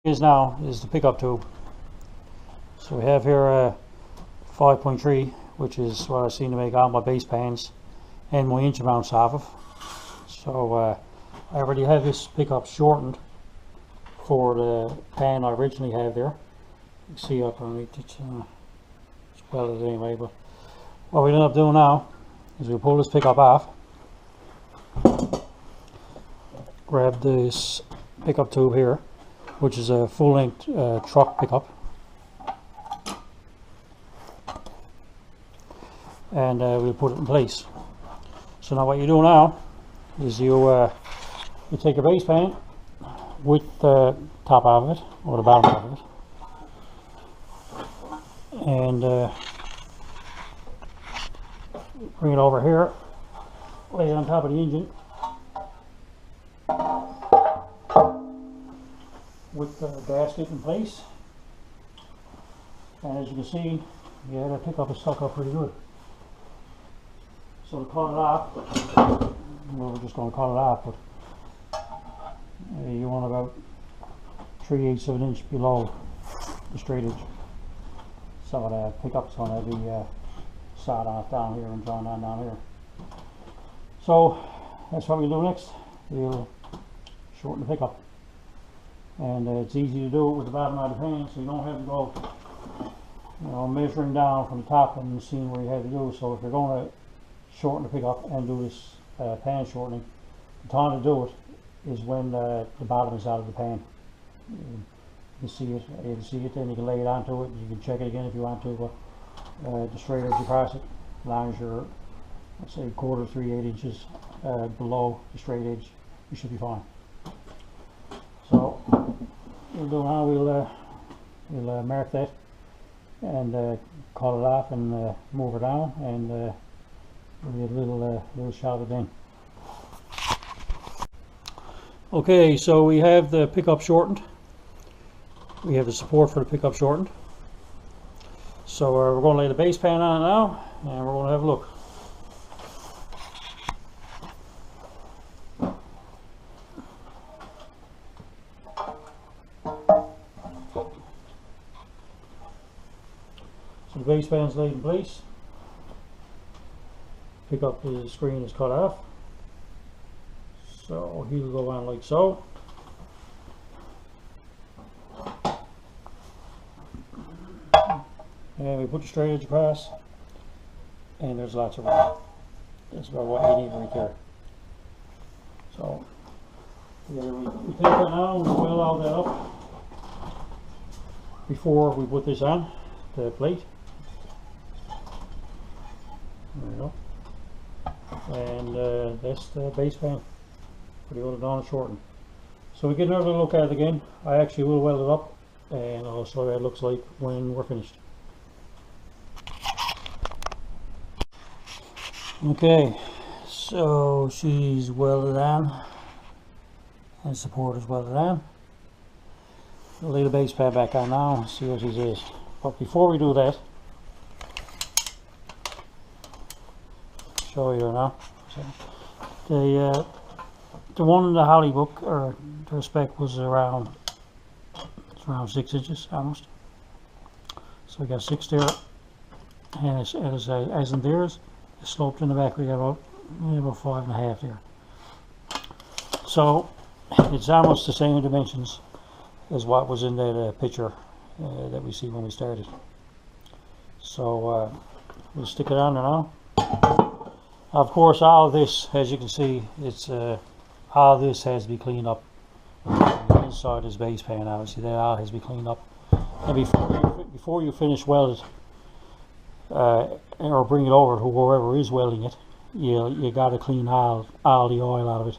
Is now is the pickup tube. So we have here a 5.3, which is what I seem to make all my base pans and my inch mounts off of. So I already have this pickup shortened for the pan I originally have there. You can see up underneath it's welded anyway, but what we end up doing now is we pull this pickup off, grab this pickup tube here, which is a full-length truck pickup, and we'll put it in place. So now what you do now is you take your base pan with the top of it or the bottom of it, and bring it over here, lay it on top of the engine with the gasket in place, and as you can see, yeah, the pickup is stuck up pretty good. So to cut it off, well, we're just going to cut it off, but you want about 3/8 of an inch below the straight edge. So the pickup's going to be sawed off down here and drawn on down here. So that's what we'll do next. We'll shorten the pickup, and it's easy to do it with the bottom of the pan, so you don't have to go, you know, measuring down from the top and seeing where you have to do. So if you're going to shorten the pickup and do this pan shortening, the time to do it is when the bottom is out of the pan. You can see it, then you can lay it onto it, and you can check it again if you want to, the straight edge across it, as long as you're, let's say, 1/4 to 3/8 inches below the straight edge, you should be fine. So we'll do now, we'll mark that and cut it off and move it down, and we'll get a little shot of it then. Okay, so we have the pickup shortened. We have the support for the pickup shortened. So we're going to lay the base pan on it now, and we're going to have a look. So the base pan is laid in place. Pickup the screen is cut off. So he'll go on like so. And we put the straight edge across, and there's lots of room. That's about what you need right there. So yeah, we take that now and we fill all that up before we put this on the plate. There we go. And that's the base pan for the other down and shorten. So we get another look at it again. I actually will weld it up, and I'll show you what it looks like when we're finished. Okay, so she's welded on, and support is welded on. We'll lay the base pad back on now and see what she is. But before we do that, show you now. So the one in the Holly book, or the spec, was around 6 inches almost. So we got 6 there, and as in theirs, it's sloped in the back. We got about 5.5 there. So it's almost the same dimensions as what was in that picture that we see when we started. So we'll stick it on there now. Of course, all of this, as you can see, it's all of this has to be cleaned up. The inside is base pan, obviously that all has to be cleaned up. And before you finish weld it, or bring it over to whoever is welding it, you got to clean all the oil out of it.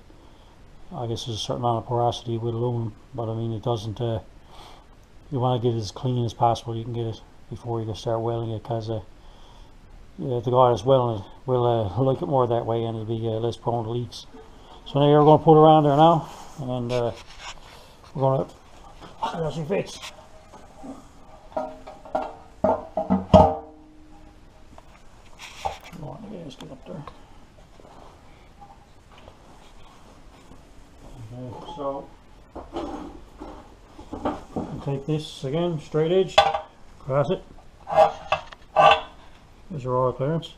I guess there's a certain amount of porosity with aluminum, but I mean it doesn't. You want to get it as clean as possible. You can get it before you start welding it, because the guy that's welding it will like it more that way, and it'll be less prone to leaks. So now we're going to put her on there now, and we're going to see how she fits. Just get up there. Okay, so take this again, straight edge, cross it. There's your oil clearance.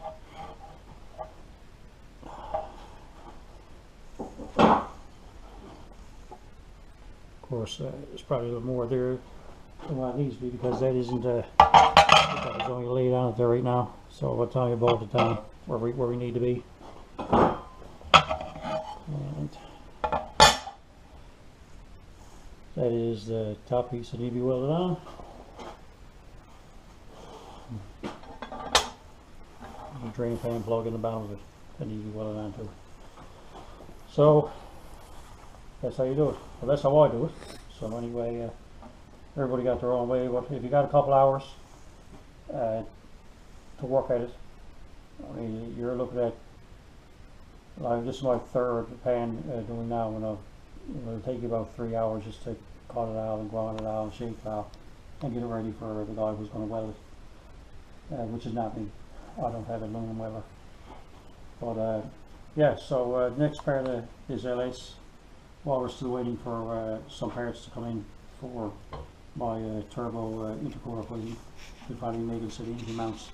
Of course, there's probably a little more there than what it needs to be, because that isn't that is only laid on it there right now. So I'll tell you about the time where we need to be. And that is the top piece that need to be welded on. The drain pan plug in the bottom of it that need to be welded on too. So that's how you do it. Well, that's how I do it. So anyway, everybody got their own way. But if you got a couple hours to work at it, I mean, you're looking at, like, this is my third pan doing now, and it'll take you about 3 hours just to cut it out and grind it out and shake it out and get it ready for the guy who's going to weld it, which is not me. I don't have a aluminum welder. But yeah, so next part is LS. While we're still waiting for some parts to come in for my turbo intercooler plate, to finally make it so the engine mounts.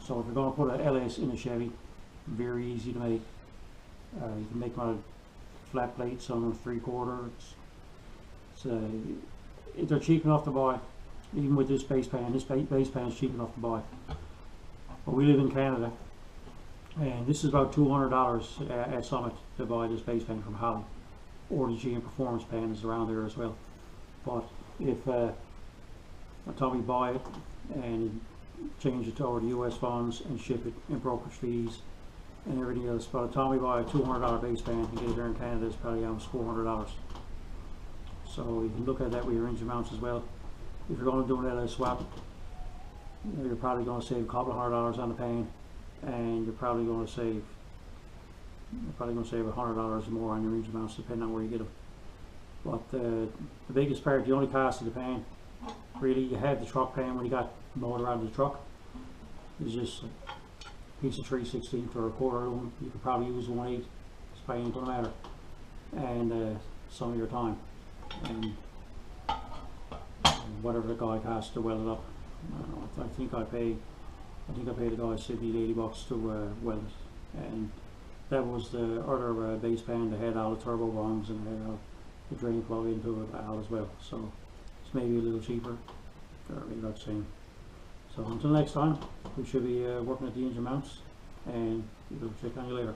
So if you're going to put an LS in a Chevy, very easy to make. You can make one flat plate, some of them 3/4. They're cheap enough to buy, even with this base pan. This base pan is cheap enough to buy. But we live in Canada, and this is about $200 at Summit to buy this base pan from Holly, or the GM Performance pan is around there as well. But if Tommy buy it and change it over to US funds and ship it and brokerage fees and everything else, by the time we buy a $200 base pan and get it here in Canada, it's probably almost $400. So you can look at that with your engine mounts as well. If you're going to do an LS swap, you're probably going to save a couple of $100 on the pan, and you're probably going to save $100 more on your engine mounts, depending on where you get them. But the biggest part, the only cost of the pan, really, you have the truck pan when you got the motor out of the truck, is just a piece of 3/16 or a quarter aluminum. You could probably use 1/8. It's probably ain't gonna matter. And some of your time, and whatever the guy costs to weld it up. I don't know. I think I paid the guy $70 to $80 to weld it, and that was the other base pan that had all the turbo bongs and had the drain plug into it out as well. So it's maybe a little cheaper, or maybe about the same. So until next time, we should be working at the engine mounts, and we'll check on you later.